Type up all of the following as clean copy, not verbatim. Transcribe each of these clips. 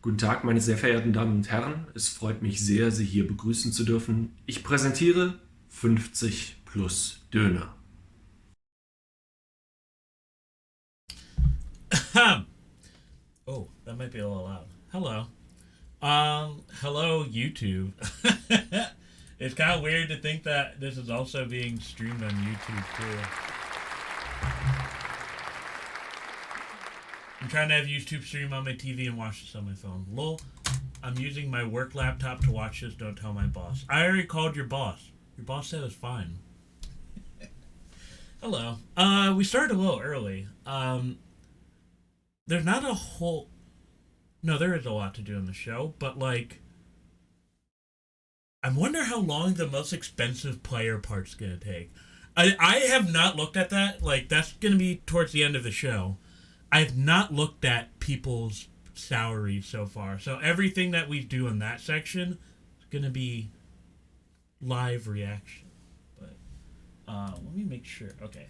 Guten Tag, meine sehr verehrten Damen und Herren. Es freut mich sehr, Sie hier begrüßen zu dürfen. Ich präsentiere 50 plus Döner. Oh, that might be a little loud. Hello. Hello, YouTube. It's kind of weird to think that this is also being streamed on YouTube, too. I'm trying to have YouTube stream on my TV and watch this on my phone. Lol, I'm using my work laptop to watch this. Don't tell my boss. I already called your boss. Your boss said it's fine. Hello. We started a little early. There's not a whole... No, there is a lot to do in the show, but, like... I wonder how long the most expensive player part's gonna take. I have not looked at that. Like, that's gonna be towards the end of the show. I have not looked at people's salaries so far. So everything that we do in that section is gonna be live reaction. But let me make sure. Okay.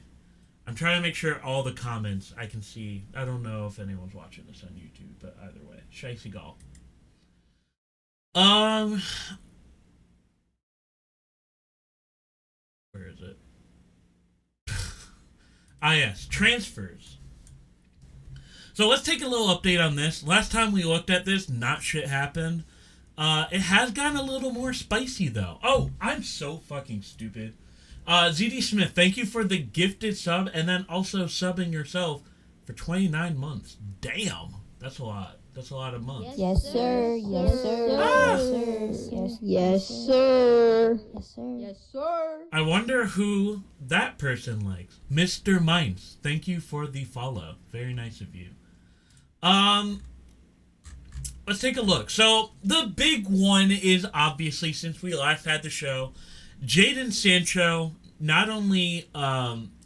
I'm trying to make sure all the comments I can see. I don't know if anyone's watching this on YouTube, but either way. Shay Seagal. Where is it? Yes, transfers. So let's take a little update on this. Last time we looked at this, not shit happened. It has gotten a little more spicy, though. Oh, I'm so fucking stupid. ZD Smith, thank you for the gifted sub, and then also subbing yourself for 29 months. Damn, that's a lot. That's a lot of months. Yes, sir. Yes, sir. Yes, sir. Yes, sir. Yes, sir. Yes, sir. I wonder who that person likes. Mr. Mines, thank you for the follow. Very nice of you. Let's take a look. So, the big one is obviously, since we last had the show, Jadon Sancho not only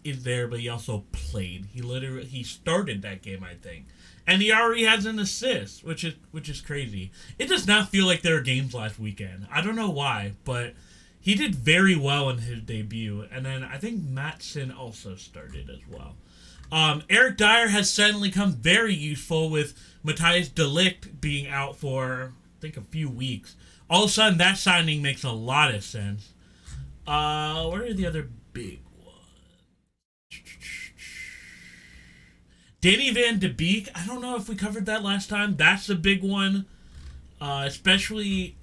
is there, but he also played. He started that game, I think. And he already has an assist, which is crazy. It does not feel like there were games last weekend. I don't know why, but he did very well in his debut. And then I think Maatson also started as well. Eric Dyer has suddenly come very useful with Matthias de Ligt being out for, I think, a few weeks. All of a sudden, that signing makes a lot of sense. What are the other big ones? Danny Van de Beek. I don't know if we covered that last time. That's a big one. Especially...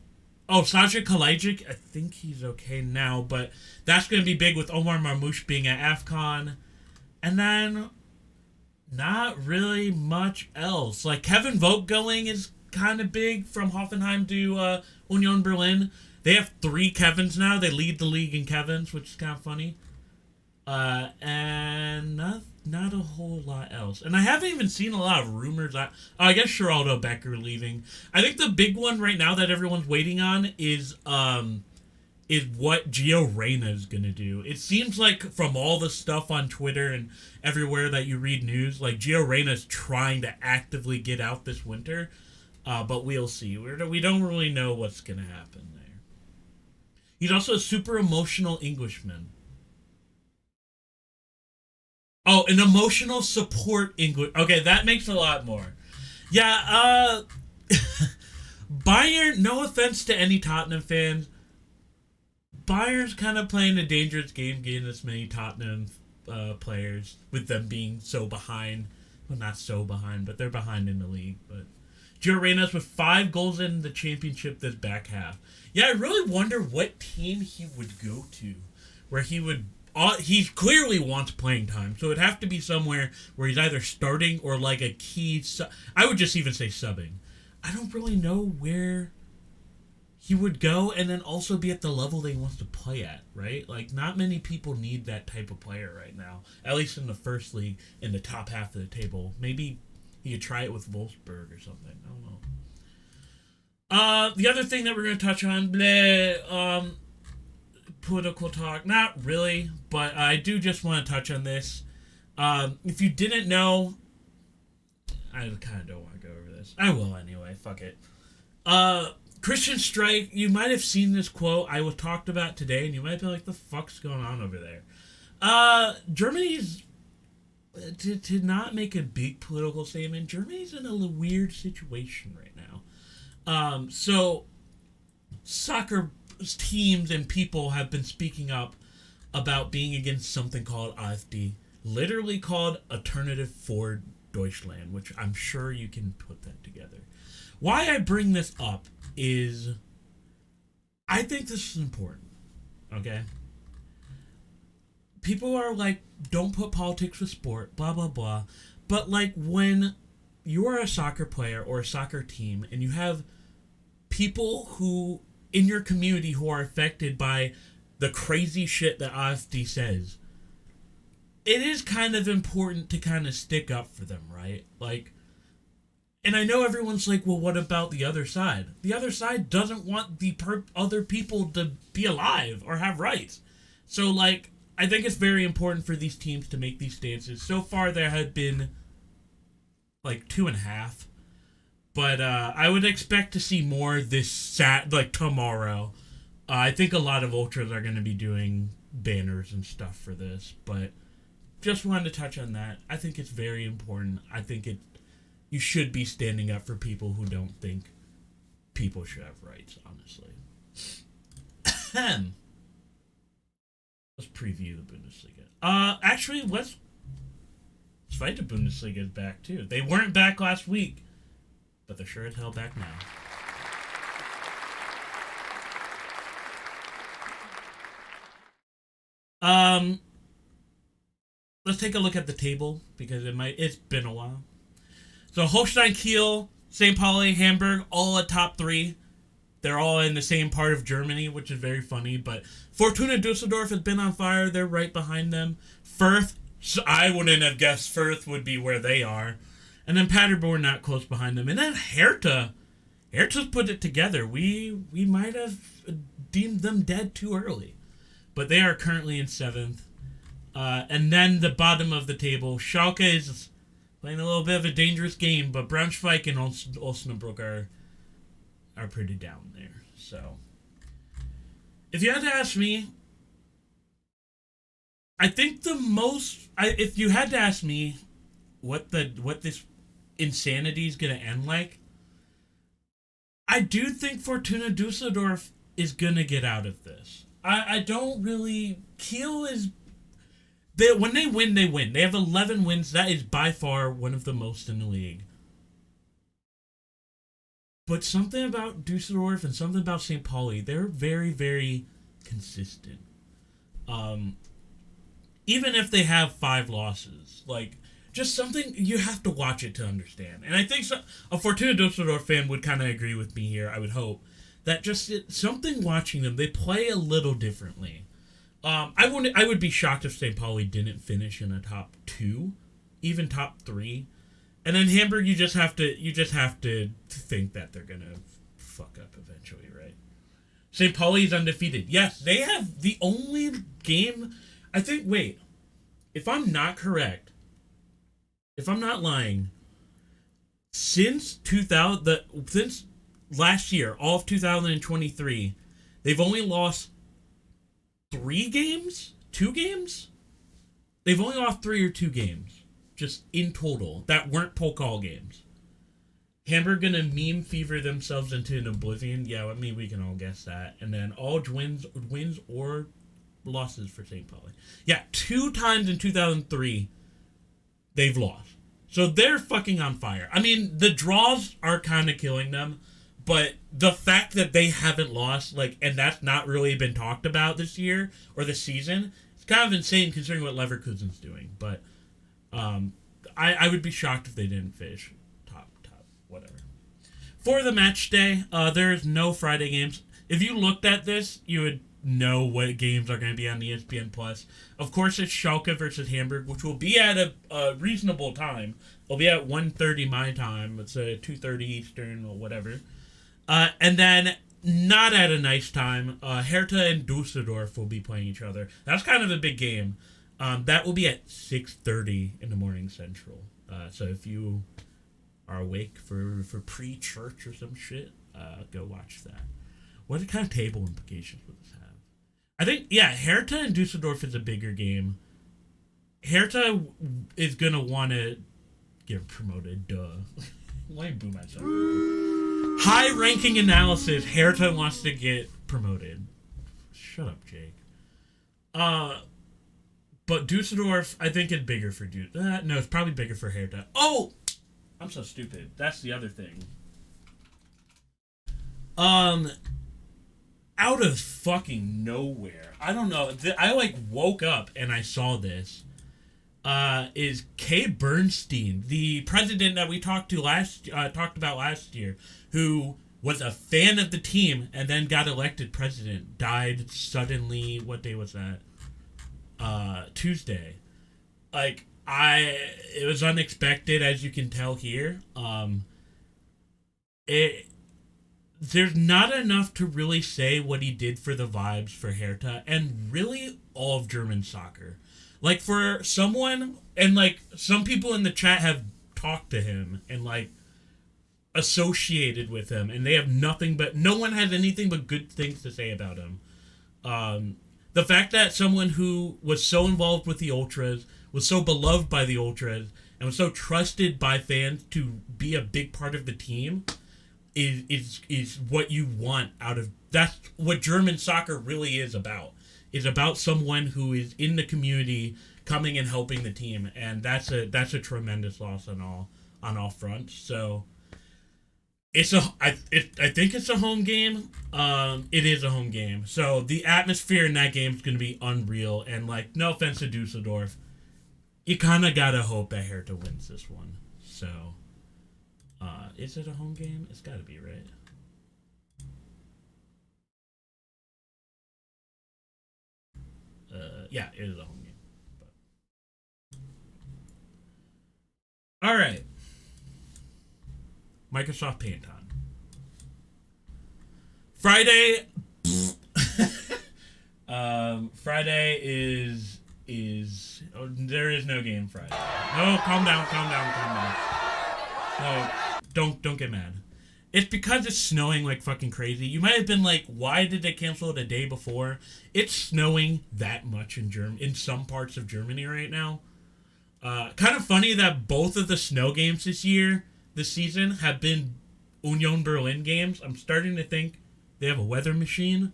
Oh, Sasha Kalajic. I think he's okay now, but that's going to be big with Omar Marmoush being at AFCON. And then... not really much else. Like, Kevin Vogt going is kind of big from Hoffenheim to Union Berlin. They have 3 Kevins now. They lead the league in Kevins, which is kind of funny. And not a whole lot else. And I haven't even seen a lot of rumors. I guess Geraldo Becker leaving. I think the big one right now that everyone's waiting on is what Gio Reyna is going to do. It seems like from all the stuff on Twitter and everywhere that you read news, like Gio Reyna is trying to actively get out this winter. But we'll see. We don't really know what's going to happen there. He's also a super emotional Englishman. Oh, an emotional support English. Okay, that makes a lot more. Yeah, Bayern, no offense to any Tottenham fans, Bayern's kind of playing a dangerous game getting this many Tottenham players with them being so behind. Well, not so behind, but they're behind in the league. But Gio Reyna's with 5 goals in the championship this back half. Yeah, I really wonder what team he would go to, where he would... he clearly wants playing time, so it'd have to be somewhere where he's either starting or like a key... I would just even say subbing. I don't really know where he would go and then also be at the level that he wants to play at, right? Like, not many people need that type of player right now, at least in the first league, in the top half of the table. Maybe he could try it with Wolfsburg or something. I don't know. The other thing that we're going to touch on, political talk, not really, but I do just want to touch on this. If you didn't know, I kind of don't want to go over this. I will anyway, fuck it. Christian Streich, you might have seen this quote I was talked about today, and you might be like, the fuck's going on over there? Germany's, to not make a big political statement, Germany's in a weird situation right now. So soccer teams and people have been speaking up about being against something called AfD, literally called Alternative for Deutschland, which I'm sure you can put that together. Why I bring this up is I think this is important, okay? People are like, don't put politics with sport, blah, blah, blah. But, like, when you're a soccer player or a soccer team and you have people who, in your community, who are affected by the crazy shit that AfD says, it is kind of important to kind of stick up for them, right? Like, and I know everyone's like, well, what about the other side? The other side doesn't want the other people to be alive or have rights. So, like, I think it's very important for these teams to make these stances. So far, there have been, like, 2.5. But I would expect to see more this tomorrow. I think a lot of ultras are going to be doing banners and stuff for this. But just wanted to touch on that. I think it's very important. I think you should be standing up for people who don't think people should have rights, honestly. Let's preview the Bundesliga. Actually, let's fight the Bundesliga is back, too. They weren't back last week, but they're sure as hell back now. Let's take a look at the table, because it's been a while. So Holstein Kiel, St. Pauli, Hamburg, all at top 3. They're all in the same part of Germany, which is very funny. But Fortuna Dusseldorf has been on fire. They're right behind them. Firth, I wouldn't have guessed Firth would be where they are. And then Paderborn not close behind them. And then Hertha's put it together. We might have deemed them dead too early. But they are currently in 7th. And then the bottom of the table, Schalke is playing a little bit of a dangerous game, but Braunschweig and Osnabrück are pretty down there. So, if you had to ask me, I think if you had to ask me what this insanity is going to end like, I do think Fortuna Dusseldorf is going to get out of this. I don't really... Kiel is... when they win, they win. They have 11 wins. That is by far one of the most in the league. But something about Dusseldorf and something about St. Pauli, they're very, very consistent. Even if they have 5 losses. Like, just something, you have to watch it to understand. And I think a Fortuna Dusseldorf fan would kind of agree with me here, I would hope. That just something watching them, they play a little differently. I would be shocked if St. Pauli didn't finish in a top 2, even top 3. And then Hamburg, you just have to think that they're gonna fuck up eventually, right? St. Pauli's undefeated. Yes, they have the only game. I think. Wait, if I'm not correct, if I'm not lying, since last year, all of 2023, they've only lost 3 games, 2 games. They've only lost 3 or 2 games. Just in total, that weren't Pokal games. Hamburg gonna meme fever themselves into an oblivion. Yeah, I mean, we can all guess that. And then all wins or losses for St. Pauli. Yeah, 2 times in 2003, they've lost. So they're fucking on fire. I mean, the draws are kind of killing them, but the fact that they haven't lost, and that's not really been talked about this year or this season, it's kind of insane considering what Leverkusen's doing. But I would be shocked if they didn't finish top, whatever. For the match day, there's no Friday games. If you looked at this, you would know what games are going to be on ESPN+. Of course, it's Schalke versus Hamburg, which will be at a reasonable time. It'll be at 1:30 my time. It's 2:30 Eastern or whatever. And then, not at a nice time, Hertha and Dusseldorf will be playing each other. That's kind of a big game. That will be at 6:30 in the morning Central. So if you are awake for pre-church or some shit, go watch that. What kind of table implications would this have? I think, yeah, Hertha and Dusseldorf is a bigger game. Hertha is going to want to get promoted, duh. Why boom myself? high-ranking analysis. Hertha wants to get promoted. Shut up, Jake. But Dusseldorf, I think, is bigger for no, it's probably bigger for Hertha. Oh! I'm so stupid. That's the other thing. Out of fucking nowhere. I don't know. I, woke up and I saw this. Is Kay Bernstein, the president that we talked about last year, who was a fan of the team and then got elected president, died suddenly. What day was that? Tuesday. It was unexpected, as you can tell here. There's not enough to really say what he did for the vibes for Hertha and really all of German soccer. For someone, and some people in the chat have talked to him and associated with him, and they have no one has anything but good things to say about him. The fact that someone who was so involved with the Ultras, was so beloved by the Ultras, and was so trusted by fans to be a big part of the team is what you want out of... That's what German soccer really is about. Is about someone who is in the community coming and helping the team, and that's a tremendous loss on all fronts. So I think it's a home game. It is a home game. So the atmosphere in that game is going to be unreal. And no offense to Dusseldorf, you kind of gotta hope that Hertha wins this one. So, is it a home game? It's got to be, right? Yeah, it is a home game. But... All right. Microsoft Paint on. Friday. Friday is there is no game Friday. No, calm down. No, don't get mad. It's because it's snowing like fucking crazy. You might have been like, why did they cancel it a day before? It's snowing that much in some parts of Germany right now. Kind of funny that both of the snow games this season have been Union Berlin games. I'm starting to think they have a weather machine.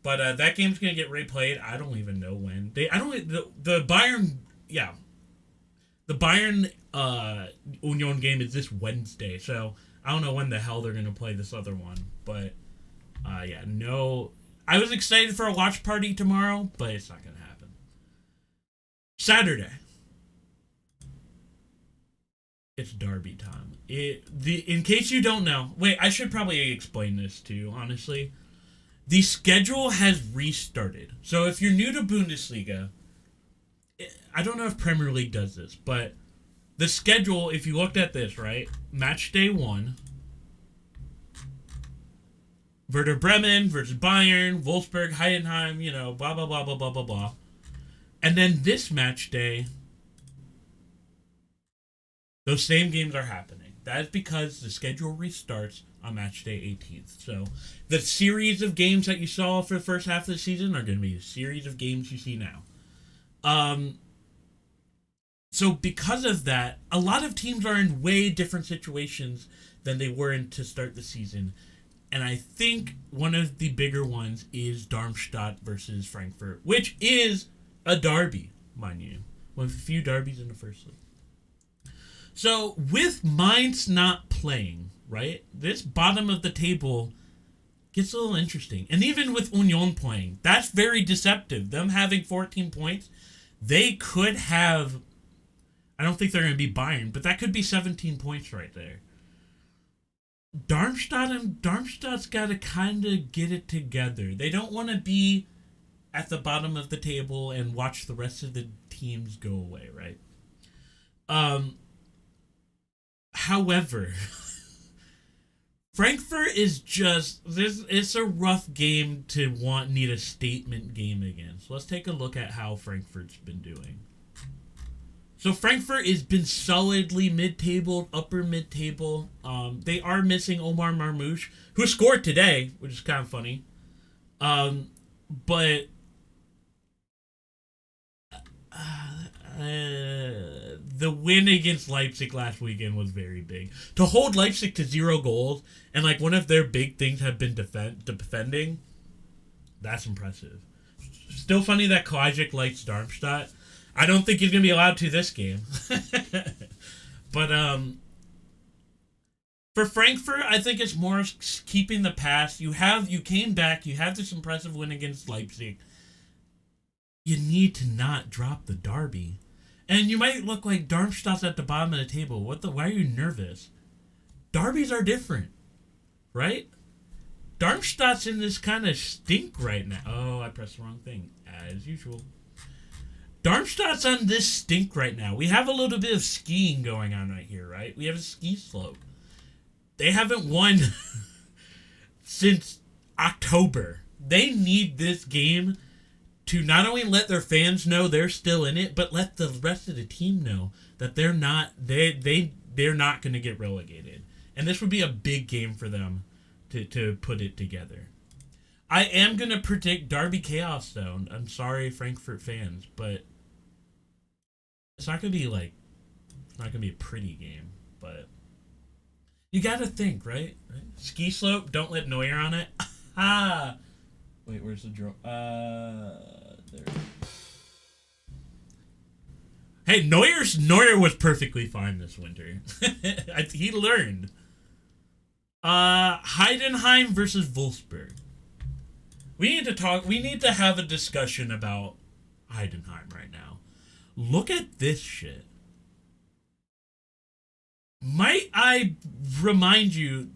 But that game's going to get replayed. I don't even know when. The Bayern, yeah. The Bayern Union game is this Wednesday. So I don't know when the hell they're going to play this other one. But, yeah, no. I was excited for a watch party tomorrow, but it's not going to happen. Saturday. It's derby time. In case you don't know. Wait, I should probably explain this too, honestly. The schedule has restarted. So if you're new to Bundesliga, I don't know if Premier League does this, but the schedule, if you looked at this, right? Match day 1. Werder Bremen versus Bayern, Wolfsburg, Heidenheim, blah, blah, blah, blah, blah, blah, blah. And then this match day, those same games are happening. That is because the schedule restarts on match day 18th. So the series of games that you saw for the first half of the season are going to be the series of games you see now. So because of that, a lot of teams are in way different situations than they were in to start the season. And I think one of the bigger ones is Darmstadt versus Frankfurt, which is a derby, mind you. One of the few derbies in the first league. So with Mainz not playing, right, this bottom of the table gets a little interesting. And even with Union playing, that's very deceptive. Them having 14 points, they could have, I don't think they're going to be Bayern, but that could be 17 points right there. Darmstadt's got to kind of get it together. They don't want to be at the bottom of the table and watch the rest of the teams go away, right? However, Frankfurt is it's a rough game to need a statement game against. Let's take a look at how Frankfurt's been doing. So Frankfurt has been solidly mid-table, upper mid-table. They are missing Omar Marmoush, who scored today, which is kind of funny. But the win against Leipzig last weekend was very big. To hold Leipzig to 0 goals, and like one of their big things have been defending, that's impressive. Still funny that Kovacic likes Darmstadt. I don't think he's going to be allowed to this game. But for Frankfurt, I think it's more keeping the past. You came back, you have this impressive win against Leipzig. You need to not drop the derby. And you might look like Darmstadt's at the bottom of the table. Why are you nervous? Derbies are different, right? Darmstadt's in this kind of stink right now. Oh, I pressed the wrong thing, as usual. Darmstadt's on this stink right now. We have a little bit of skiing going on right here, right? We have a ski slope. They haven't won since October. They need this game to not only let their fans know they're still in it, but let the rest of the team know that they're not going to get relegated. And this would be a big game for them to put it together. I am going to predict Derby chaos, though. I'm sorry, Frankfurt fans, but it's not going to be a pretty game, but you got to think, right? Ski slope, don't let Neuer on it. Ah! Wait, where's the draw? There. Hey, Neuer was perfectly fine this winter. He learned. Heidenheim versus Wolfsburg. We need to have a discussion about Heidenheim right now. Look at this shit. Might I remind you,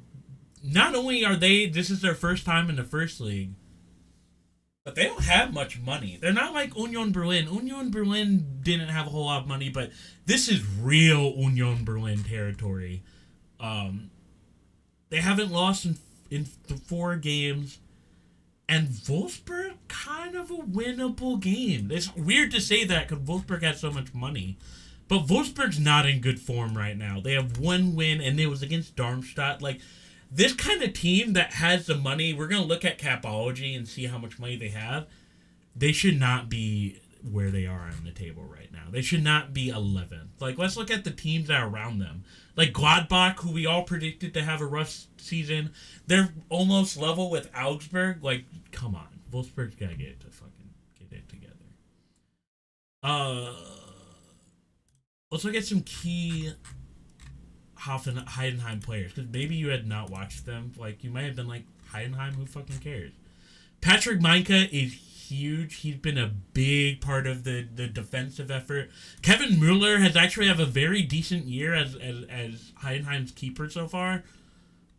not only this is their first time in the first league, but they don't have much money. They're not like Union Berlin. Union Berlin didn't have a whole lot of money, but this is real Union Berlin territory. They haven't lost in 4 games. And Wolfsburg, kind of a winnable game. It's weird to say that because Wolfsburg has so much money. But Wolfsburg's not in good form right now. They have 1 win, and it was against Darmstadt. Like, this kind of team that has the money, we're going to look at Capology and see how much money they have. They should not be where they are on the table right now. They should not be 11th. Like, let's look at the teams that are around them. Like Gladbach, who we all predicted to have a rough season. They're almost level with Augsburg. Like, come on. Wolfsburg's got to get it together. Let's look at some key Heidenheim players, because maybe you had not watched them. Like, you might have been like, Heidenheim, who fucking cares? Patrick Meinke is huge. He's been a big part of the defensive effort. Kevin Mueller has actually have a very decent year as Heidenheim's keeper so far.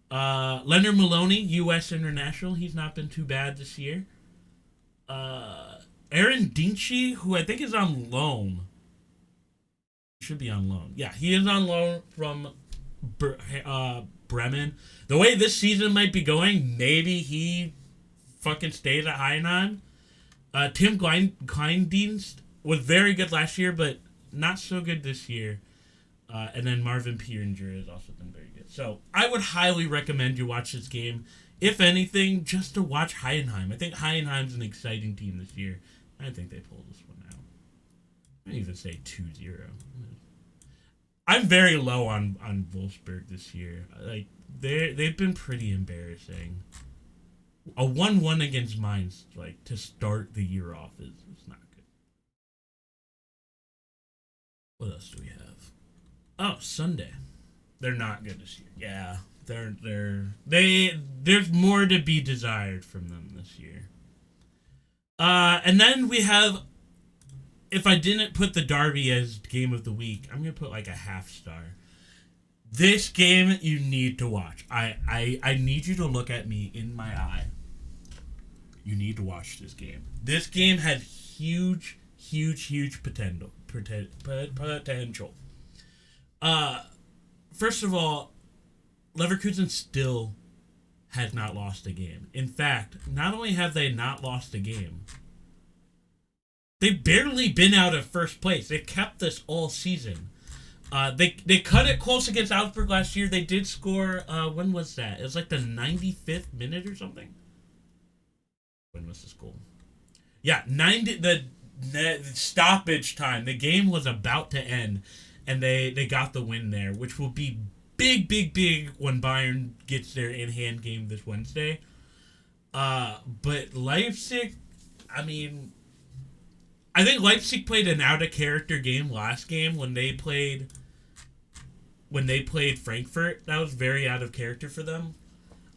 Leonard Maloney, U.S. international, he's not been too bad this year. Aaron Dinchey, who I think is on loan. Should be on loan. Yeah, he is on loan from Bremen. The way this season might be going, maybe he fucking stays at Heidenheim. Tim Kleindienst was very good last year, but not so good this year. And then Marvin Pieringer has also been very good. So I would highly recommend you watch this game. If anything, just to watch Heidenheim. I think Heidenheim's an exciting team this year. I think they pull this one out. I even say 2-0. I'm very low on Wolfsburg this year. Like, they've been pretty embarrassing. A 1-1 against Mainz, like, to start the year off is not good. What else do we have? Oh, Sunday. They're not good this year. Yeah, there's more to be desired from them this year. And then we have, if I didn't put the Derby as game of the week, I'm gonna put like a half star. This game you need to watch. I need you to look at me in my eye. You need to watch this game. This game has huge potential. First of all, Leverkusen still has not lost a game. In fact, not only have they not lost a game, they've barely been out of first place. They've kept this all season. They cut it close against Augsburg last year. They did score, when was that? It was like the 95th minute or something. When was this goal? Yeah, the stoppage time. The game was about to end. and they got the win there, which will be big when Bayern gets their in-hand game this Wednesday. But Leipzig, I mean, I think Leipzig played an out-of-character game last game when they played Frankfurt. That was very out of character for them.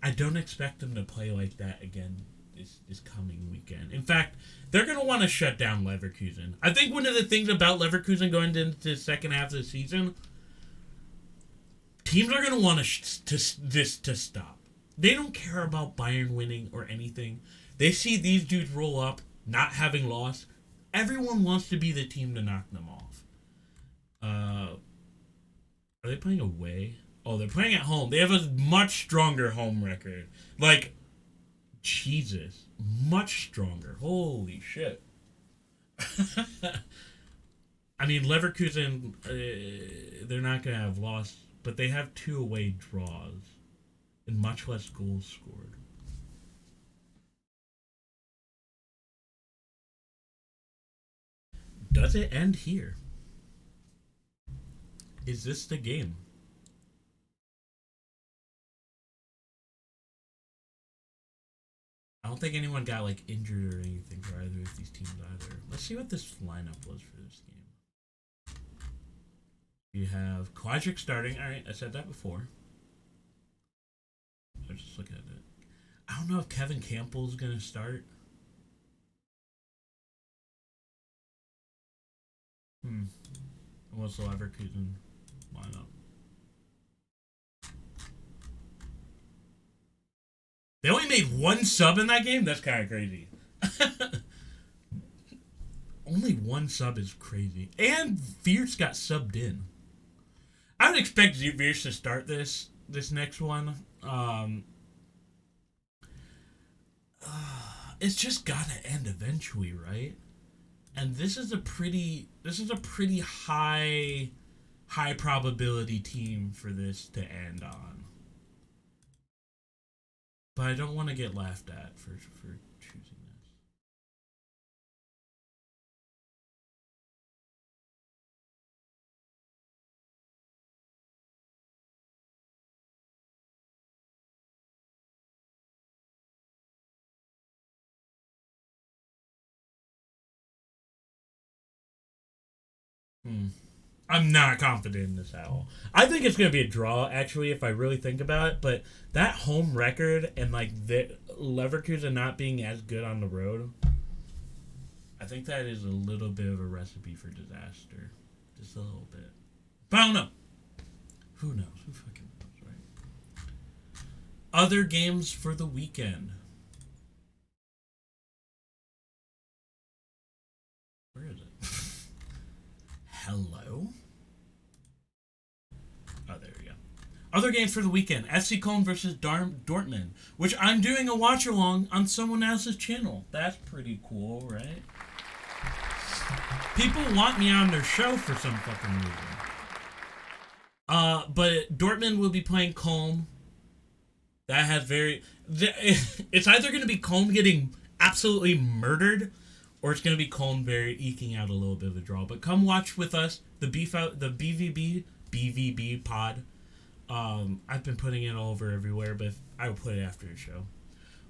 I don't expect them to play like that again this coming weekend. In fact, they're going to want to shut down Leverkusen. I think one of the things about Leverkusen going into the second half of the season, teams are going to want this to stop. They don't care about Bayern winning or anything. They see these dudes roll up, not having lost. Everyone wants to be the team to knock them off. Are they playing away? Oh, they're playing at home. They have a much stronger home record. Like, Jesus. Much stronger. Holy shit. I mean, Leverkusen, they're not going to have lost, but they have 2 away draws and much less goals scored. Does it end here? Is this the game? I don't think anyone got like injured or anything for either of these teams either. Let's see what this lineup was for this game. You have Quadric starting. Alright, I said that before. I was just looking at it. I don't know if Kevin Campbell's gonna start. What's the Leverkusen lineup? They only made 1 sub in that game? That's kind of crazy. Only 1 sub is crazy. And Fierce got subbed in. I would expect Fierce to start this next one. It's just gotta end eventually, right? And this is a pretty high probability team for this to end on. But I don't want to get laughed at for choosing this. I'm not confident in this at all. I think it's going to be a draw, actually, if I really think about it. But that home record and, like, the Leverkusen not being as good on the road, I think that is a little bit of a recipe for disaster. Just a little bit. But I don't know. Who knows? Who fucking knows, right? Other games for the weekend. Where is it? Hello? Oh, there we go. Other games for the weekend. FC Köln versus Dortmund, which I'm doing a watch-along on someone else's channel. That's pretty cool, right? People want me on their show for some fucking reason. But Dortmund will be playing Köln. That has it's either going to be Köln getting absolutely murdered, or it's going to be Köln eking out a little bit of a draw. But come watch with us, the BVB pod. I've been putting it all over everywhere, but I will put it after the show.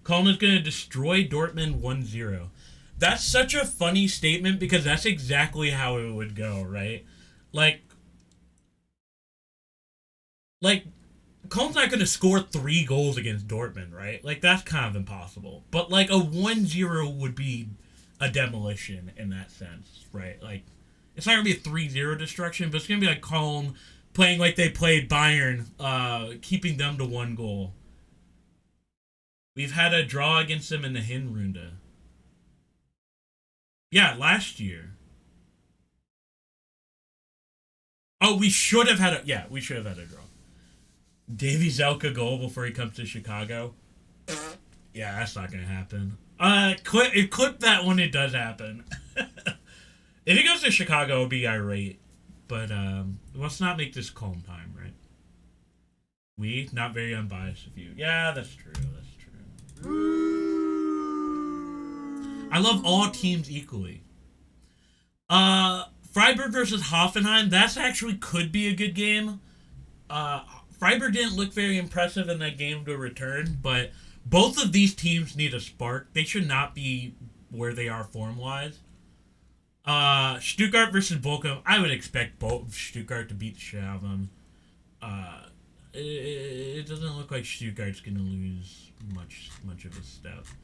Köln is going to destroy Dortmund 1-0. That's such a funny statement because that's exactly how it would go, right? Like Köln's not going to score 3 goals against Dortmund, right? Like, that's kind of impossible. But, like, a 1-0 would be a demolition in that sense, right? Like, it's not going to be a 3-0 destruction, but it's going to be like Köln playing like they played Bayern, keeping them to 1 goal. We've had a draw against them in the Hinrunde. Yeah, last year. Oh, we should have had a draw. Davy Zelka goal before he comes to Chicago. Yeah, that's not gonna happen. Clip that when it does happen. If he goes to Chicago, it'll be irate. But let's not make this calm time, right? We, not very unbiased of you. Yeah, that's true. I love all teams equally. Freiburg versus Hoffenheim, that's actually could be a good game. Freiburg didn't look very impressive in that game to return, but both of these teams need a spark. They should not be where they are form-wise. Stuttgart versus Bochum, I would expect both Stuttgart to beat the shit out of them. It doesn't look like Stuttgart's going to lose much of his stuff.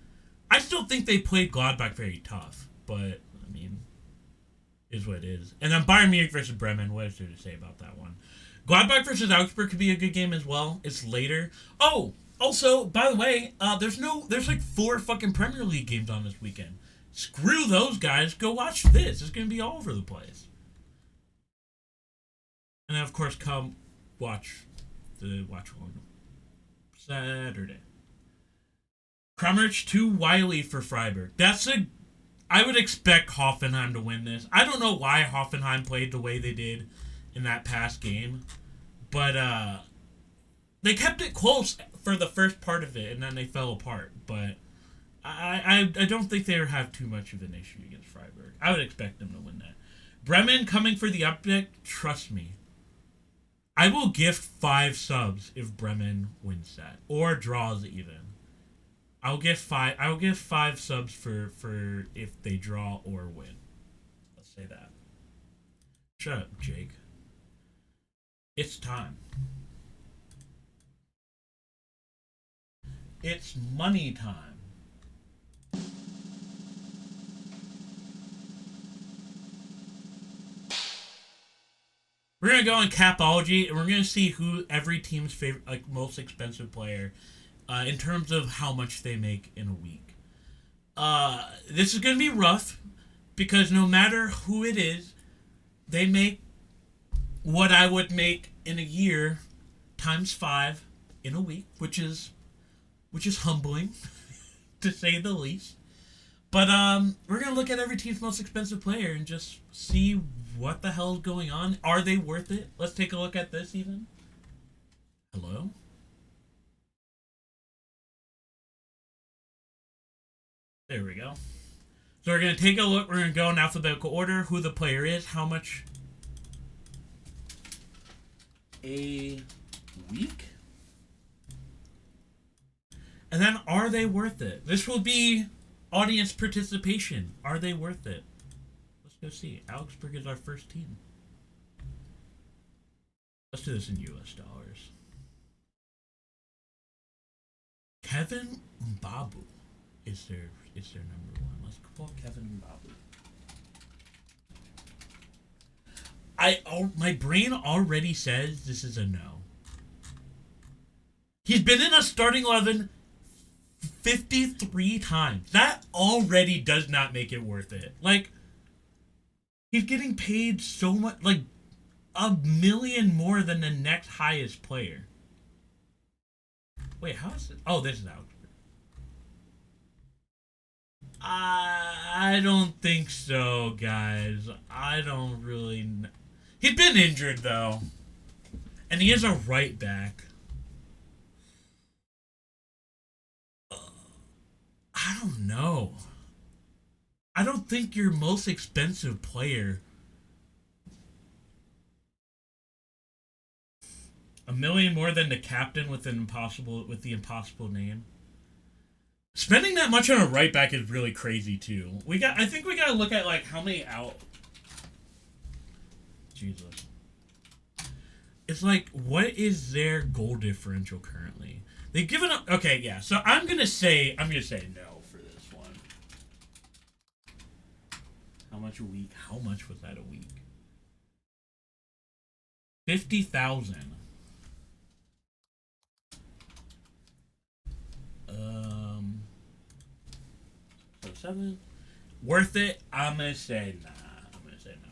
I still think they played Gladbach very tough, but, I mean, is what it is. And then Bayern Munich versus Bremen, what is there to say about that one? Gladbach versus Augsburg could be a good game as well. It's later. Oh, also, by the way, there's like 4 fucking Premier League games on this weekend. Screw those guys. Go watch this. It's going to be all over the place. And then, of course, come watch one Saturday. Kramaric too wily for Freiburg. I would expect Hoffenheim to win this. I don't know why Hoffenheim played the way they did in that past game, but they kept it close for the first part of it, and then they fell apart. But I don't think they have too much of an issue against Freiburg. I would expect them to win that. Bremen coming for the uptick. Trust me, I will gift 5 subs if Bremen wins that or draws even. I'll give 5 subs for if they draw or win. Let's say that. Shut up, Jake. It's time. It's money time. We're gonna go on Capology, and we're gonna see who every team's favorite, like most expensive player, in terms of how much they make in a week. This is gonna be rough because no matter who it is, they make what I would make in a year times 5 in a week, which is humbling to say the least. But we're gonna look at every team's most expensive player and just see what the hell is going on. Are they worth it? Let's take a look at this even. Hello? There we go. So we're going to take a look. We're going to go in alphabetical order. Who the player is. How much a week. And then are they worth it? This will be audience participation. Are they worth it? Let's go see. Augsburg is our first team. Let's do this in US dollars. Kevin Mbabu is their number 1. Let's call Kevin Mbabu. My brain already says this is a no. He's been in a starting 11 53 times. That already does not make it worth it. Like, he's getting paid so much, like, $1 million more than the next highest player. Wait, how is it? Oh, this is Augsburg. I don't think so, guys. I don't really know. He's been injured, though. And he is a right back. I don't know. I don't think your most expensive player... $1 million more than the captain with the impossible name. Spending that much on a right back is really crazy too. I think we gotta look at like how many out. Jesus. It's like, what is their goal differential currently? They've given up. Okay, yeah. So I'm gonna say no for this one. How much a week? How much was that a week? 50,000. 7. Worth it? I'm gonna say nah. I'm gonna say no.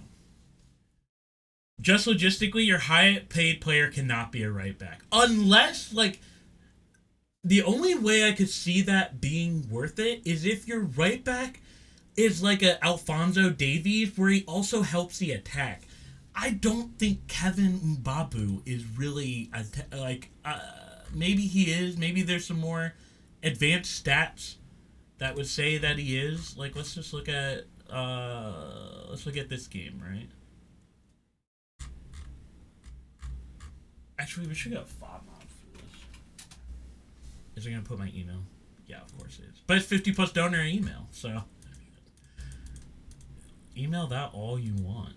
Just logistically, your high-paid player cannot be a right back. Unless, like, the only way I could see that being worth it is if your right back is like a Alphonso Davies, where he also helps the attack. I don't think Kevin Mbabu is really, maybe he is. Maybe there's some more advanced stats that would say that he is. Like, let's just look at this game, right? Actually, we should get a fob mod for this. Is it going to put my email? Yeah, of course it is. But it's 50 plus donor email, so email that all you want.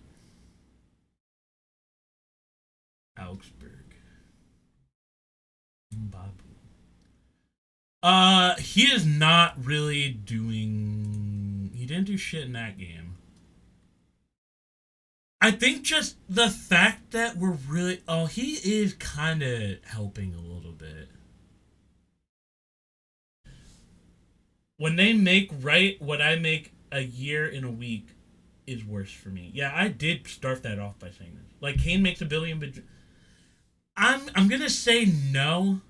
Augsburg. Babu. He is not really doing... He didn't do shit in that game. I think just the fact that we're really... Oh, he is kind of helping a little bit. When they make what I make a year in a week is worse for me. Yeah, I did start that off by saying this. Like, Kane makes $1 billion, but... I'm gonna say no,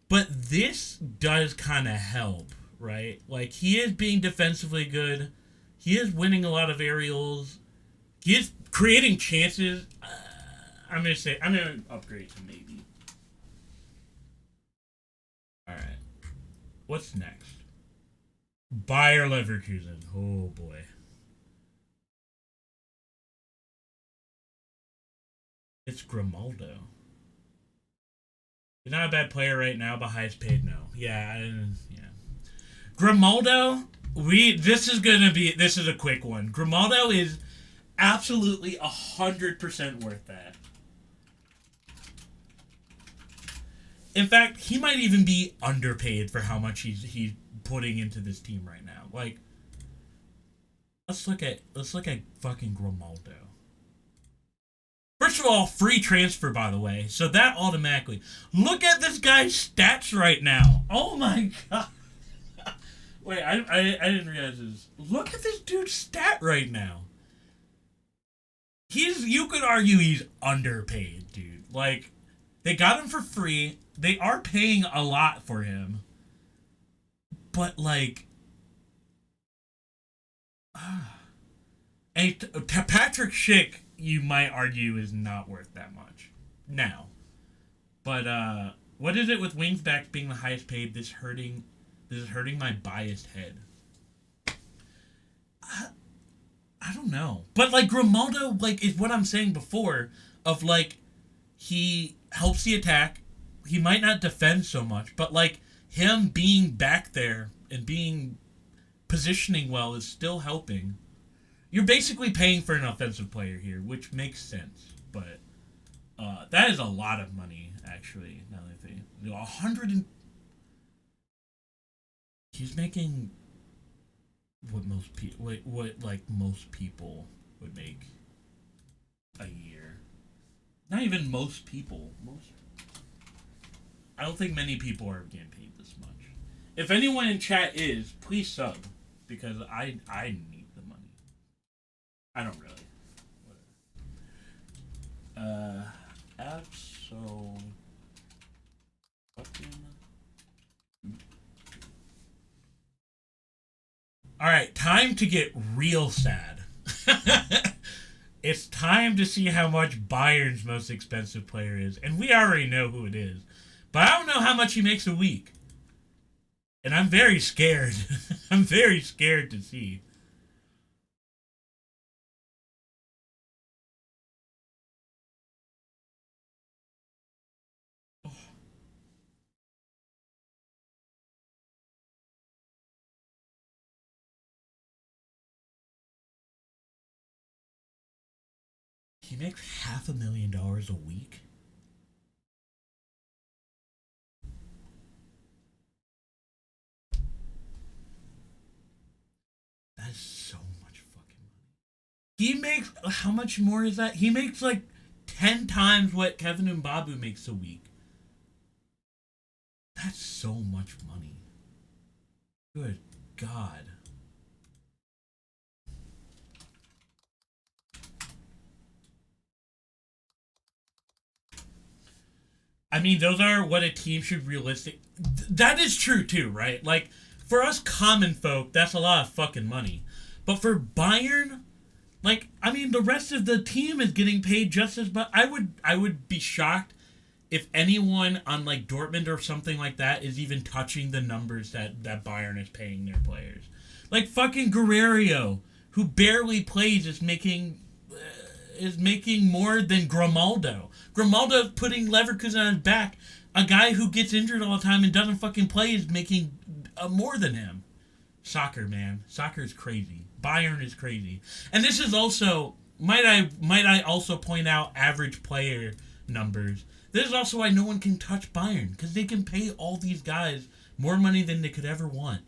but this does kind of help, right? Like, he is being defensively good. He is winning a lot of aerials. He is creating chances. I'm gonna upgrade to maybe. All right, what's next? Bayer Leverkusen. Oh boy. It's Grimaldo. He's not a bad player right now, but highest paid, no. Yeah. Grimaldo, this is a quick one. Grimaldo is absolutely 100% worth that. In fact, he might even be underpaid for how much he's putting into this team right now. Like, let's look at fucking Grimaldo. First of all, free transfer, by the way. So that automatically... Look at this guy's stats right now. Oh my god. Wait, I didn't realize this. Look at this dude's stat right now. You could argue he's underpaid, dude. Like, they got him for free. They are paying a lot for him. But, like... And Patrick Schick, you might argue, is not worth that much now. But what is it with wingbacks being the highest paid? This is hurting my biased head. I don't know. But like Grimaldo, like, is what I'm saying before of like he helps the attack. He might not defend so much, but like him being back there and being positioning well is still helping. You're basically paying for an offensive player here, which makes sense. But that is a lot of money, actually. Now that I think, 100 and he's making what most people would make a year. Not even most people. I don't think many people are getting paid this much. If anyone in chat is, please sub, because I need the money. I don't really. Whatever. Absol. Fucking. Alright, time to get real sad. It's time to see how much Bayern's most expensive player is. And we already know who it is. But I don't know how much he makes a week. And I'm very scared. I'm very scared to see. He makes $500,000 a week? That is so much fucking money. He makes... How much more is that? He makes like 10 times what Kevin Mbabu makes a week. That's so much money. Good God. I mean, those are what a team should realistic... That is true, too, right? Like, for us common folk, that's a lot of fucking money. But for Bayern, like, I mean, the rest of the team is getting paid just as much. I would be shocked if anyone on, like, Dortmund or something like that is even touching the numbers that Bayern is paying their players. Like, fucking Guerrero, who barely plays, is making is making more than Grimaldo. Grimaldo's putting Leverkusen on his back. A guy who gets injured all the time and doesn't fucking play is making more than him. Soccer, man. Soccer is crazy. Bayern is crazy. And this is also, might I also point out average player numbers. This is also why no one can touch Bayern, because they can pay all these guys more money than they could ever want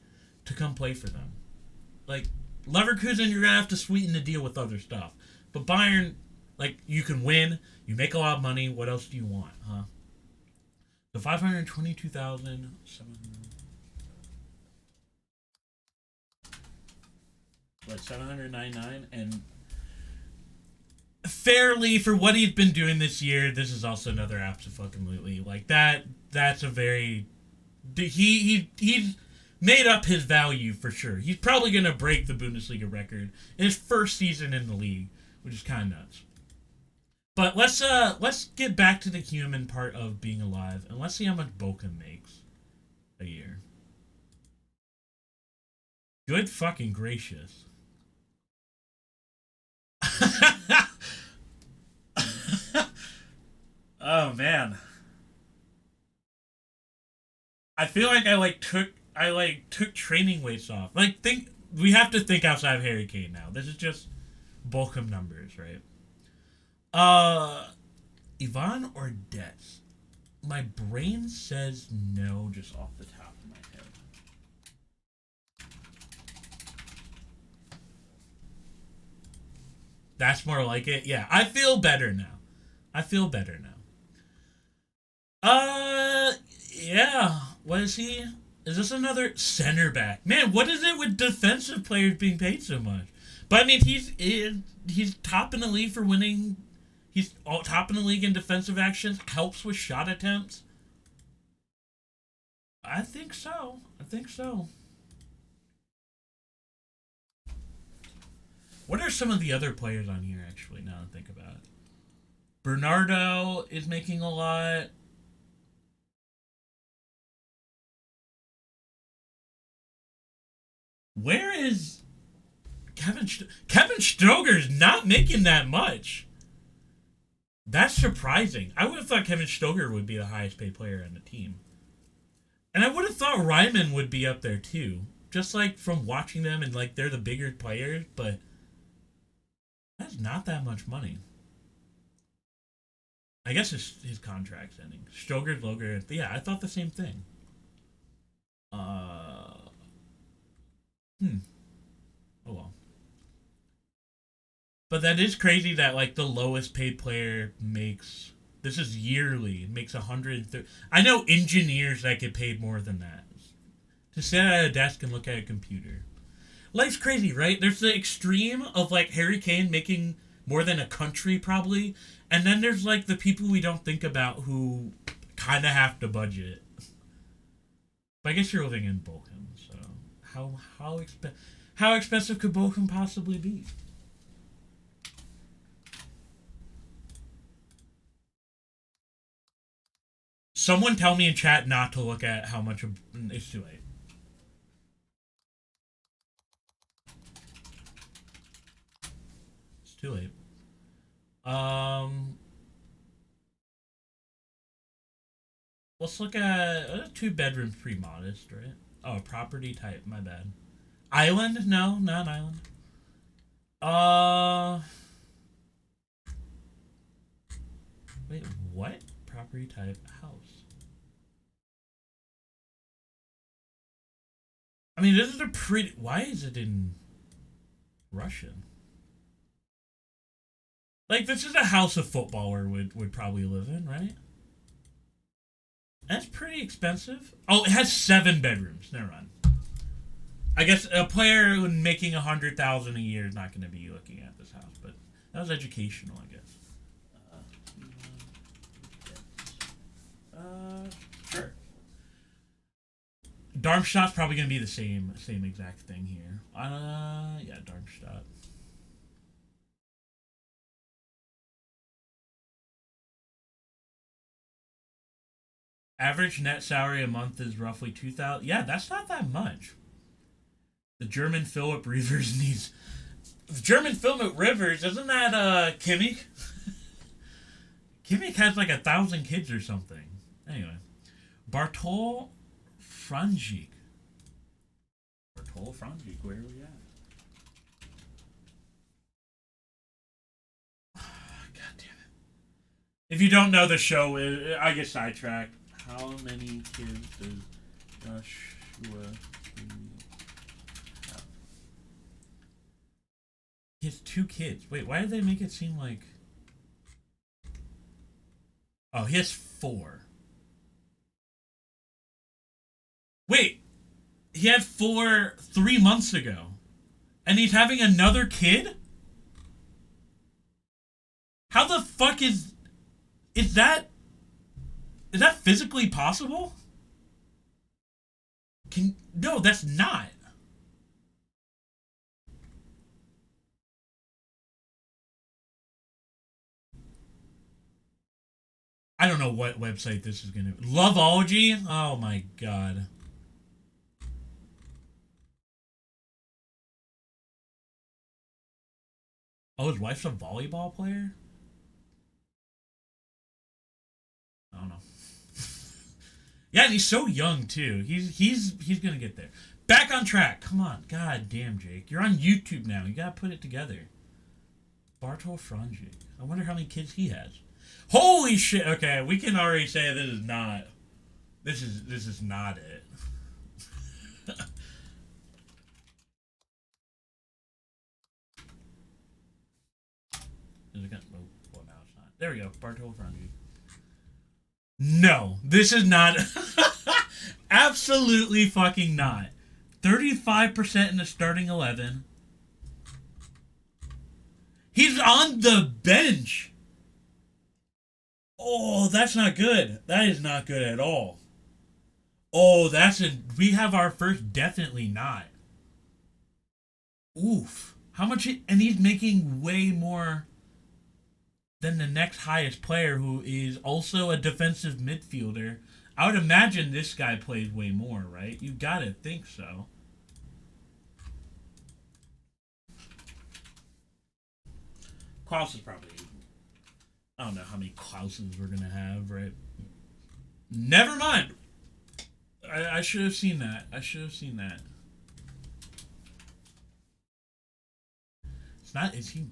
to come play for them. Like, Leverkusen, you're going to have to sweeten the deal with other stuff. But Bayern, like, you can win, you make a lot of money, what else do you want, huh? So 522,000. What, 799? And fairly, for what he's been doing this year, this is also another abso-fucking-lutely. Like, that's a very... He's made up his value for sure. He's probably going to break the Bundesliga record in his first season in the league, which is kind of nuts. But let's get back to the human part of being alive, and let's see how much Bochum makes a year. Good fucking gracious. Oh man. I feel like I took training weights off. We have to think outside of Harry Kane now. This is just Bochum numbers, right? Ivan or Dets? My brain says no, just off the top of my head. That's more like it. Yeah, I feel better now. Yeah. What is he? Is this another center back? Man, what is it with defensive players being paid so much? But I mean, he's top in the league for winning. He's top in the league in defensive actions. Helps with shot attempts. I think so. What are some of the other players on here, actually, now that I think about it? Bernardo is making a lot. Where is Kevin Stroger's not making that much. That's surprising. I would have thought Kevin Stoger would be the highest paid player on the team. And I would have thought Ryman would be up there too. Just like from watching them and like they're the bigger players, but that's not that much money. I guess his contract's ending. Stoger's logo. Yeah, I thought the same thing. Oh well. But that is crazy that like the lowest paid player makes, this is yearly, makes 130. I know engineers that get paid more than that. To sit at a desk and look at a computer. Life's crazy, right? There's the extreme of like Harry Kane making more than a country probably, and then there's like the people we don't think about who kind of have to budget. But I guess you're living in Bochum, so how expensive could Bochum possibly be? Someone tell me in chat not to look at how much it's too late. It's too late. Let's look at 2 bedrooms, pretty modest, right? Oh, property type, my bad. Island? No, not island. Wait, what? Property type, house. I mean, this is a pretty... Why is it in Russian? Like, this is a house a footballer would probably live in, right? That's pretty expensive. Oh, it has 7 bedrooms. Never mind. I guess a player making $100,000 a year is not going to be looking at this house, but that was educational, I guess. Sure. Darmstadt's probably going to be the same exact thing here. Yeah, Darmstadt. Average net salary a month is roughly 2,000. Yeah, that's not that much. The German Philip Reavers needs The German film at Rivers, isn't that Kimmich? Kimmich has like 1,000 kids or something. Anyway. Bartol Franjik. Bartol Franjik, where are we at? God damn it. If you don't know the show, I get sidetracked. How many kids does Joshua have? He has 2 kids. Wait, why did they make it seem like... Oh, he has 4. Wait, he had 4 3 months ago. And he's having another kid? How the fuck is that physically possible? No, that's not. I don't know what website this is gonna be. Loveology? Oh my god. Oh, his wife's a volleyball player? I don't know. Yeah, and he's so young too. He's gonna get there. Back on track. Come on. God damn, Jake. You're on YouTube now. You gotta put it together. Bartol Franjik. I wonder how many kids he has. Holy shit. Okay, we can already say this is not it. There we go. Bartol Franjik. No, this is not. Absolutely fucking not. 35% in the starting 11. He's on the bench. Oh, that's not good. That is not good at all. Oh, we have our first definitely not. Oof. How much, and he's making way more than the next highest player, who is also a defensive midfielder. I would imagine this guy plays way more, right? You gotta think so. Klaus is probably... I don't know how many Klauses we're gonna have, right? Never mind! I should have seen that. It's not... Is he...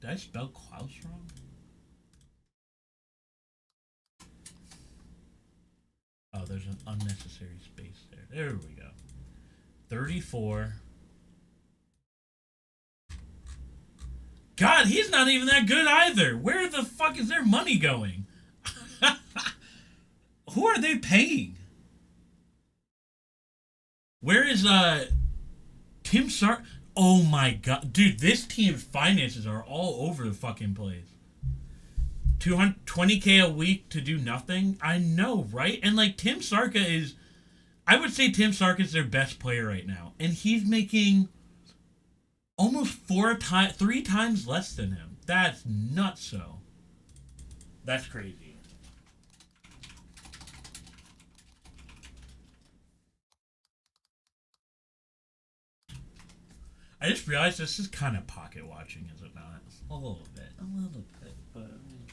Did I spell Klaus wrong? Oh, there's an unnecessary space there. There we go. 34. God, he's not even that good either. Where the fuck is their money going? Who are they paying? Where is Tim Sark? Oh my god, dude, this team's finances are all over the fucking place. 220K a week to do nothing? I know, right? And like Tim Sarka is, I would say Tim Sarka is their best player right now, and he's making almost 3 times less than him. That's nuts. So that's crazy. I just realized this is kind of pocket watching, is it not? A little bit, but I mean,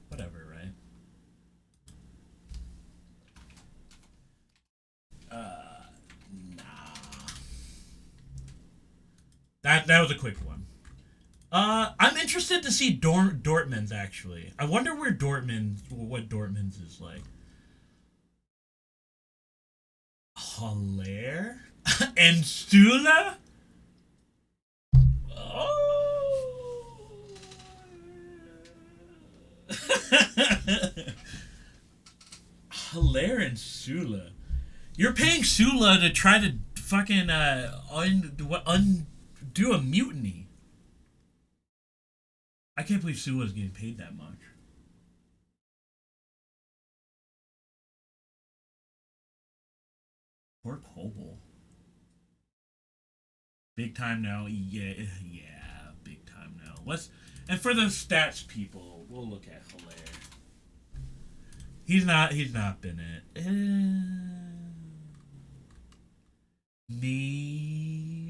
whatever, right? Nah. That was a quick one. I'm interested to see Dortmund's actually. I wonder what Dortmund's is like. Haller and Stula. Oh. Haller and Sula. You're paying Sula to try to fucking undo a mutiny. I can't believe Sula's getting paid that much. Poor Kobel. Big time now. Yeah, big time now. And for the stats people, we'll look at Haller. He's not been it.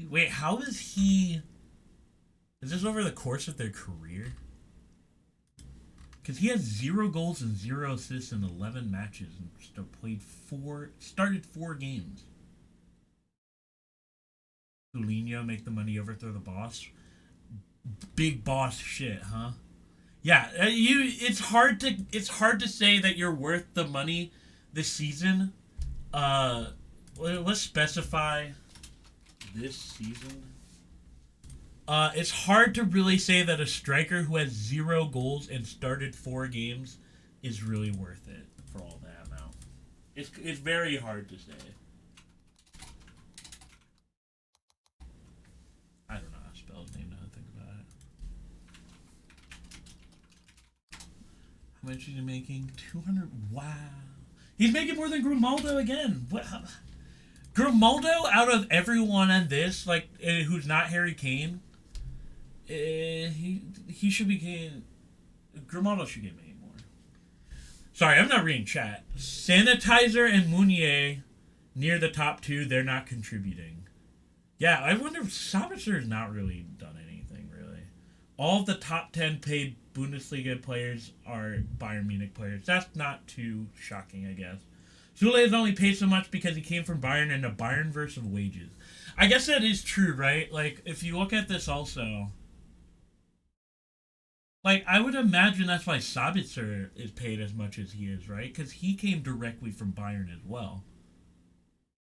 Wait, how is he... Is this over the course of their career? Because he has 0 goals and 0 assists in 11 matches and started 4 games. Julinho make the money, overthrow the boss. Big boss shit, huh? Yeah, it's hard to say that you're worth the money this season. Let's specify this season. It's hard to really say that a striker who has 0 goals and started 4 games is really worth it for all that amount. It's very hard to say. I don't know how to spell his name now that I think about it. How much is he making? 200. Wow. He's making more than Grimaldo again. What? Grimaldo, out of everyone on this, like, who's not Harry Kane, he should be getting... Grimaldo should get made more. Sorry, I'm not reading chat. Sanitizer and Meunier, near the top 2, they're not contributing. Yeah, I wonder if Sabitzer has not really done anything, really. All of the top 10 paid Bundesliga players are Bayern Munich players. That's not too shocking, I guess. Sule is only paid so much because he came from Bayern and a Bayern verse of wages. I guess that is true, right? Like, if you look at this also... Like, I would imagine that's why Sabitzer is paid as much as he is, right? Because he came directly from Bayern as well.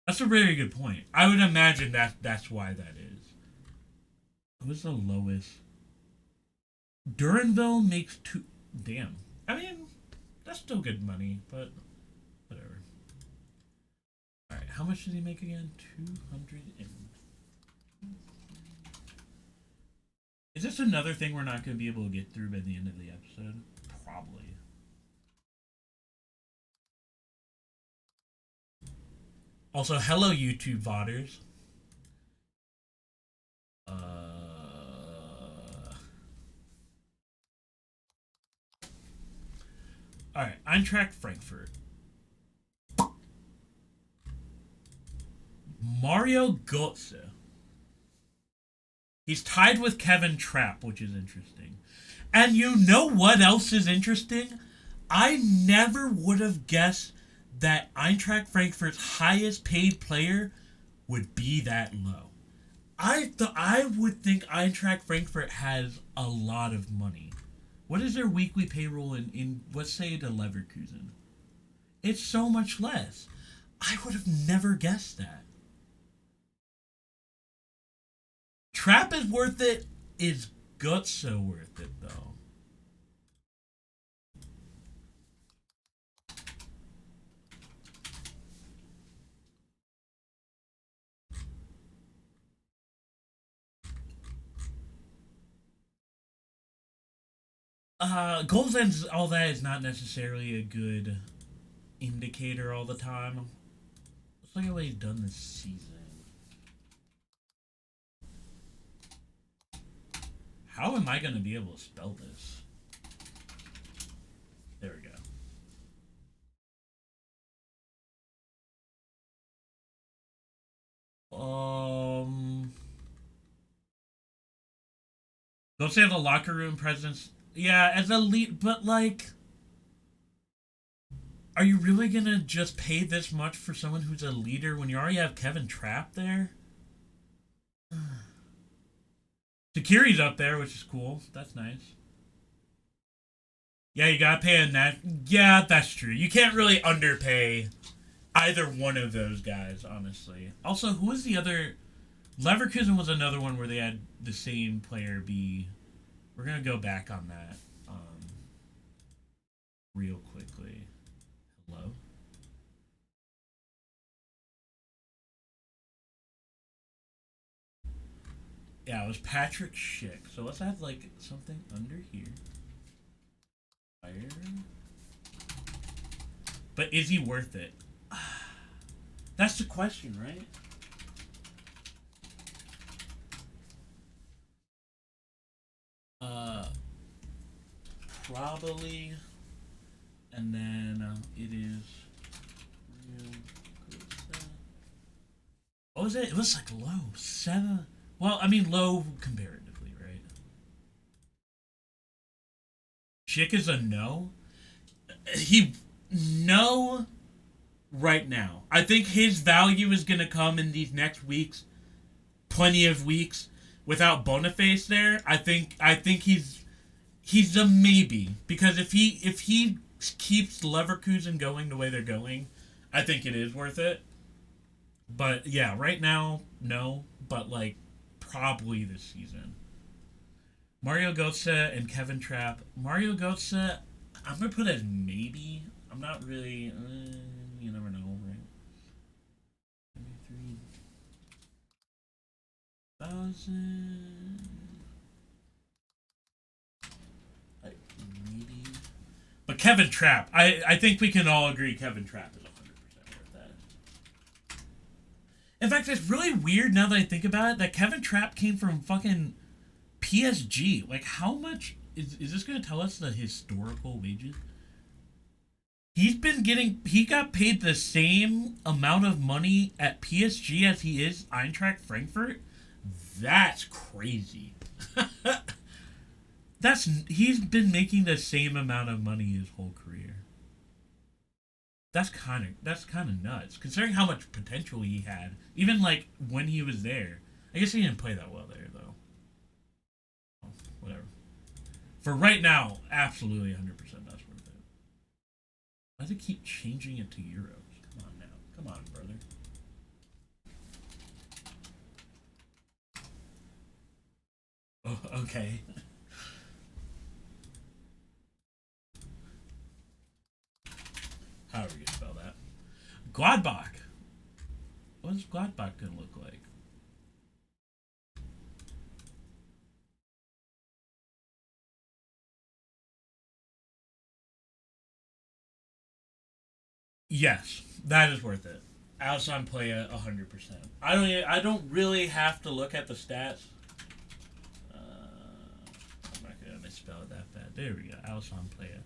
That's a very good point. I would imagine that's why that is. Who's the lowest? Duranville makes 2... Damn. I mean, that's still good money, but whatever. Alright, how much did he make again? 200 and... Is this another thing we're not going to be able to get through by the end of the episode? Probably. Also, hello YouTube vodders. Alright, Eintracht Frankfurt. Mario Götze. He's tied with Kevin Trapp, which is interesting. And you know what else is interesting? I never would have guessed that Eintracht Frankfurt's highest paid player would be that low. I would think Eintracht Frankfurt has a lot of money. What is their weekly payroll in let's say, the Leverkusen? It's so much less. I would have never guessed that. Trapp is worth it. Is Götze worth it, though? Goals and all that is not necessarily a good indicator all the time. Let's look at what he's done this season. How am I going to be able to spell this? There we go. Don't say the locker room presence. Yeah, as a lead, but like, are you really gonna just pay this much for someone who's a leader when you already have Kevin Trapp there? Shaqiri's up there, which is cool. That's nice. Yeah, you gotta pay a net. Yeah, that's true. You can't really underpay either one of those guys, honestly. Also, who was the other? Leverkusen was another one where they had the same player be. We're gonna go back on that real quickly. Hello? Yeah, it was Patrick Schick. So let's add like something under here. Fire. But is he worth it? That's the question, right? Probably, and then it is real good. What was it? It was like low 7. Well, I mean, low comparatively, right? Chick is a no. No right now. I think his value is going to come in these next weeks. Plenty of weeks without Boniface there. I think he's a maybe, because if he keeps Leverkusen going the way they're going, I think it is worth it. But yeah, right now, no. But like, probably this season. Mario Götze and Kevin Trapp. Mario Götze, I'm gonna put as maybe. I'm not really. You never know, right? 3,000. Like, maybe. But Kevin Trapp, I think we can all agree Kevin Trapp is 100% worth that. In fact, it's really weird now that I think about it that Kevin Trapp came from fucking PSG. Like, how much is this going to tell us the historical wages? He got paid the same amount of money at PSG as he is Eintracht Frankfurt. That's crazy. He's been making the same amount of money his whole career. That's kind of nuts, considering how much potential he had. Even like when he was there, I guess he didn't play that well there though. Oh, whatever. For right now, absolutely 100% that's worth it. Why does it keep changing it to euros? Come on now, come on, brother. Oh, okay. However you spell that. Gladbach. What is Gladbach going to look like? Yes, that is worth it. Alisson Playa 100%. I don't really have to look at the stats. I'm not going to misspell it that bad. There we go. Alisson Playa.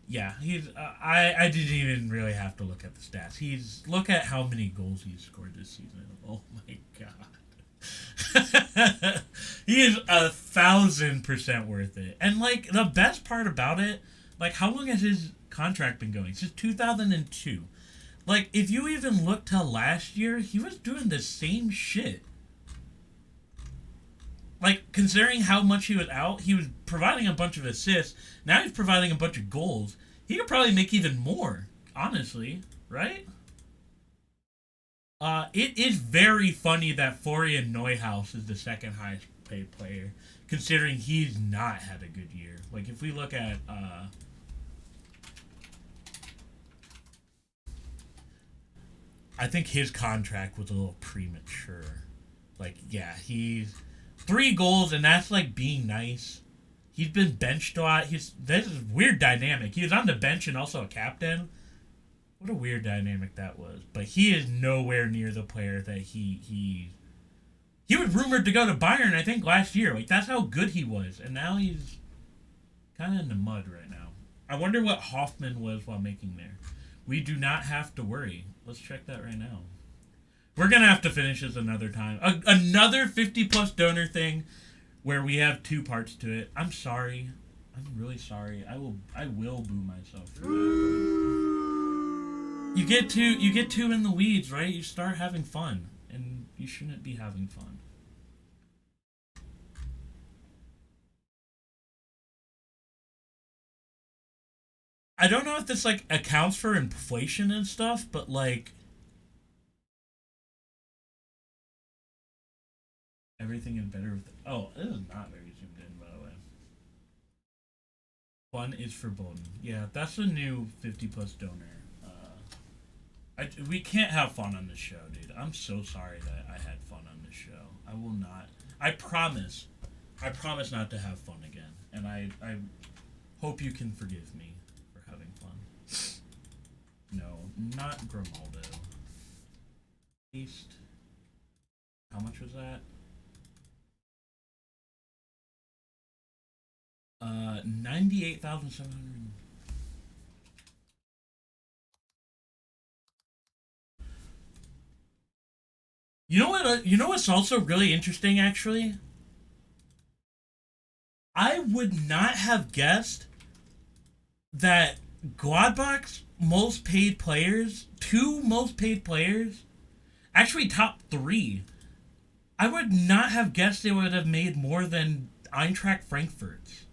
Yeah, he's. I didn't even really have to look at the stats. Look at how many goals he's scored this season. Oh my god, he is 1,000% worth it. And like the best part about it, like how long has his contract been going? Since 2002. Like if you even look to last year, he was doing the same shit. Like, considering how much he was out, he was providing a bunch of assists. Now he's providing a bunch of goals. He could probably make even more, honestly, right? It is very funny that Florian Neuhaus is the second highest paid player, considering he's not had a good year. Like, if we look at, I think his contract was a little premature. Like, yeah, he's 3 goals, and that's like being nice. He's been benched a lot. There's this weird dynamic. He was on the bench and also a captain. What a weird dynamic that was. But he is nowhere near the player that he was rumored to go to Bayern, I think, last year. Like, that's how good he was. And now he's kind of in the mud right now. I wonder what Hoffman was while making there. We do not have to worry. Let's check that right now. We're going to have to finish this another time. Another 50-plus donor thing where we have 2 parts to it. I'm sorry. I'm really sorry. I will boo myself for that. You get too in the weeds, right? You start having fun, and you shouldn't be having fun. I don't know if this like accounts for inflation and stuff, but like everything is better with. Oh, this is not very zoomed in, by the way. Fun is forbidden. Yeah, that's a new 50-plus donor. We can't have fun on this show, dude. I'm so sorry that I had fun on this show. I will not. I promise not to have fun again. And I hope you can forgive me for having fun. No, not Grimaldo. East. How much was that? 98,700. You know what? You know what's also really interesting, actually. I would not have guessed that Gladbach's most paid players, two most paid players, actually top three. I would not have guessed they would have made more than Eintracht Frankfurt's.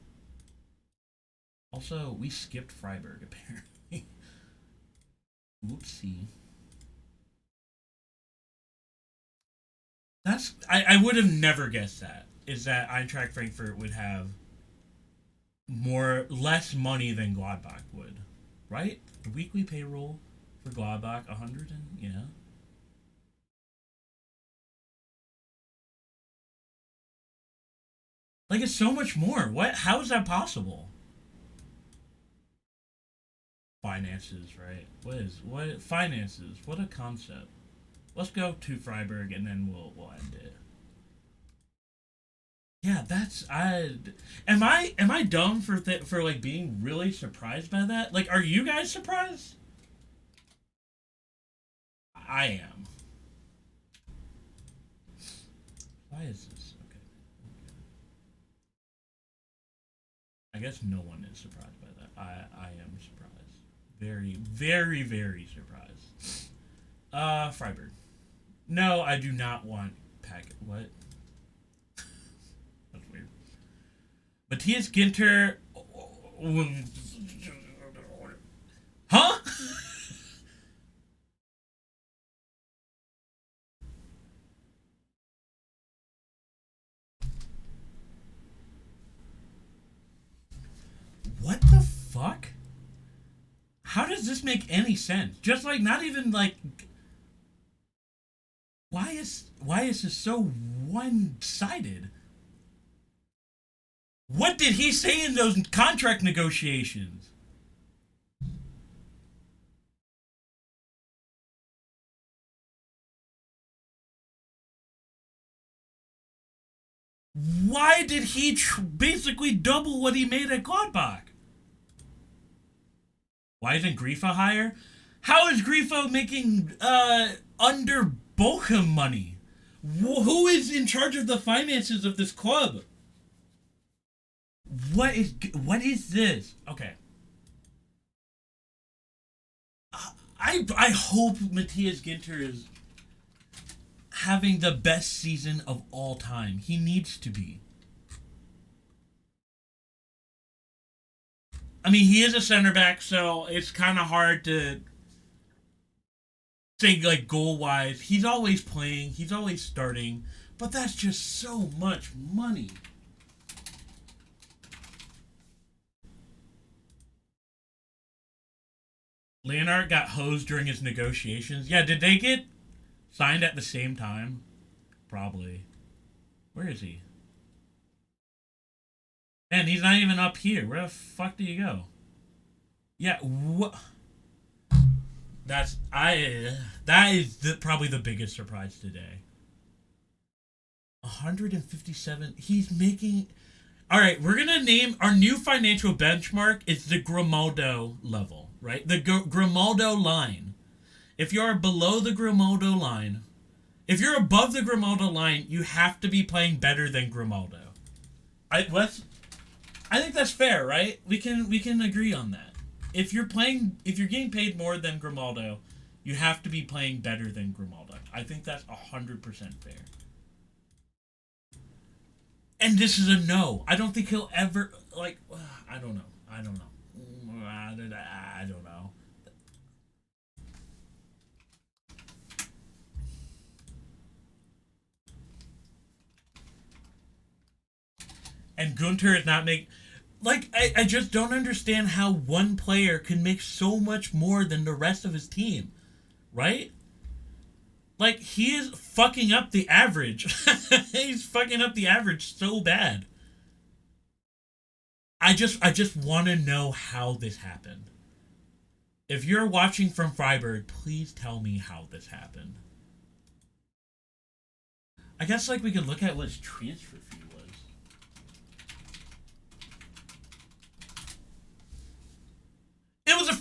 Also, we skipped Freiburg, apparently. Oopsie. I would have never guessed that. Is that Eintracht Frankfurt would have less money than Gladbach would. Right? The weekly payroll for Gladbach, 100 and, Like, it's so much more. How is that possible? Finances, right? Finances? What a concept. Let's go to Freiburg and then we'll end it. Yeah, am I dumb for like being really surprised by that? Like, are you guys surprised? I am. Why is this? Okay. I guess no one is surprised by that. I am surprised. Very, very, very surprised. Freiburg. No, I do not want packet. What? That's weird. Matthias Ginter. Huh? What the fuck? How does this make any sense? Just like, not even like. Why is this so one-sided? What did he say in those contract negotiations? Why did he basically double what he made at Gladbach? Why isn't Grifo higher? How is Grifo making under Bochum money? Who is in charge of the finances of this club? What is this? Okay. I hope Matthias Ginter is having the best season of all time. He needs to be. I mean, he is a center back, so it's kind of hard to say, like, goal-wise. He's always playing. He's always starting. But that's just so much money. Leonard got hosed during his negotiations. Yeah, did they get signed at the same time? Probably. Where is he? Man, he's not even up here. Where the fuck do you go? Yeah, what? That is probably the biggest surprise today. 157. He's making. All right, we're gonna name our new financial benchmark. It's the Grimaldo level, right? The Grimaldo line. If you are below the Grimaldo line, if you're above the Grimaldo line, you have to be playing better than Grimaldo. I think that's fair, right? We can agree on that. If you're getting paid more than Grimaldo, you have to be playing better than Grimaldo. I think that's 100% fair. And this is a no. I don't think he'll ever, like, I don't know. I don't know. And Gunter is not making. Like, I just don't understand how one player can make so much more than the rest of his team. Right? Like, he is fucking up the average. He's fucking up the average so bad. I just want to know how this happened. If you're watching from Freiburg, please tell me how this happened. I guess, like, we could look at what his transfer fee was. It was a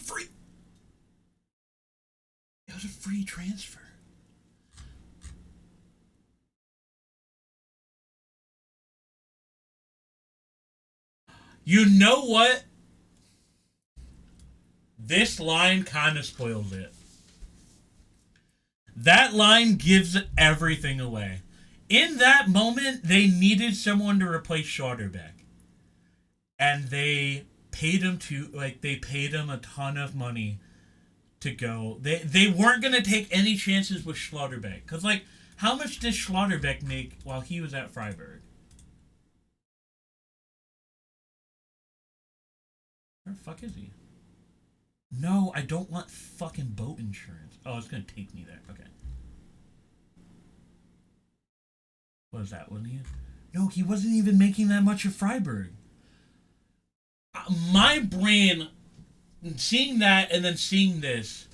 free transfer. You know what? This line kind of spoils it. That line gives everything away. In that moment, they needed someone to replace Schlotterbeck. And they paid him a ton of money to go. They weren't going to take any chances with Schlotterbeck. Because, how much did Schlotterbeck make while he was at Freiburg? Where the fuck is he? No, I don't want fucking boat insurance. Oh, it's going to take me there. Okay. What was that one? No, he wasn't even making that much of Freiburg. My brain, seeing that and then seeing this,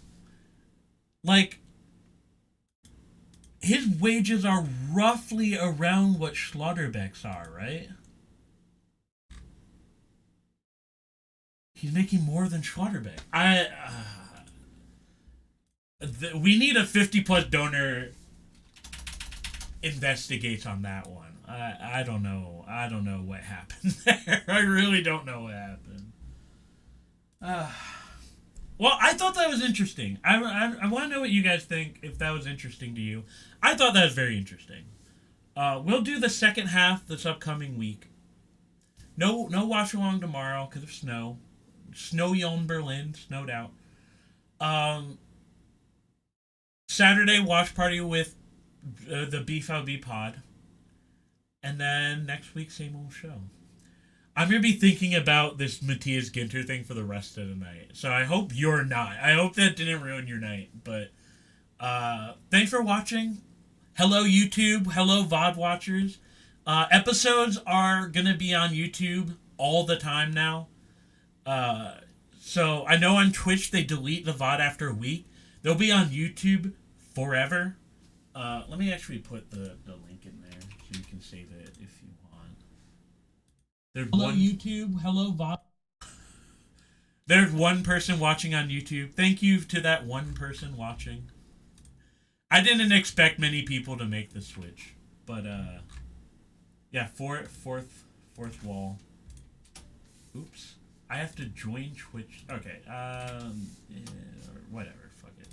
his wages are roughly around what Schlotterbeck's are, right? He's making more than Schlotterbeck. We need a 50+ donor investigates on that one. I don't know. I don't know what happened there. I really don't know what happened. Well, I thought that was interesting. I want to know what you guys think, if that was interesting to you. I thought that was very interesting. We'll do the second half this upcoming week. No watch along tomorrow because of snow. Snowy on Berlin, snowed out. Saturday watch party with the BFLB pod. And then next week, same old show. I'm going to be thinking about this Matthias Ginter thing for the rest of the night. So I hope you're not. I hope that didn't ruin your night. But thanks for watching. Hello, YouTube. Hello, VOD watchers. Episodes are going to be on YouTube all the time now. So I know on Twitch they delete the VOD after a week. They'll be on YouTube forever. Let me actually put the link in there so you can save it if you want. Hello, YouTube. Hello, VOD. There's one person watching on YouTube. Thank you to that one person watching. I didn't expect many people to make the switch, but yeah, fourth wall. Oops. I have to join Twitch. Okay, yeah, whatever, fuck it.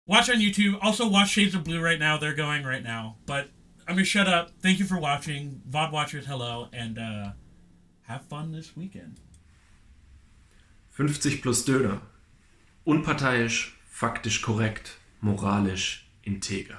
Watch on YouTube. Also, watch Shades of Blue right now. They're going right now. But I'm gonna shut up. Thank you for watching. VOD watchers, hello, and have fun this weekend. 50 plus Döner. Unparteiisch, faktisch korrekt, moralisch integer.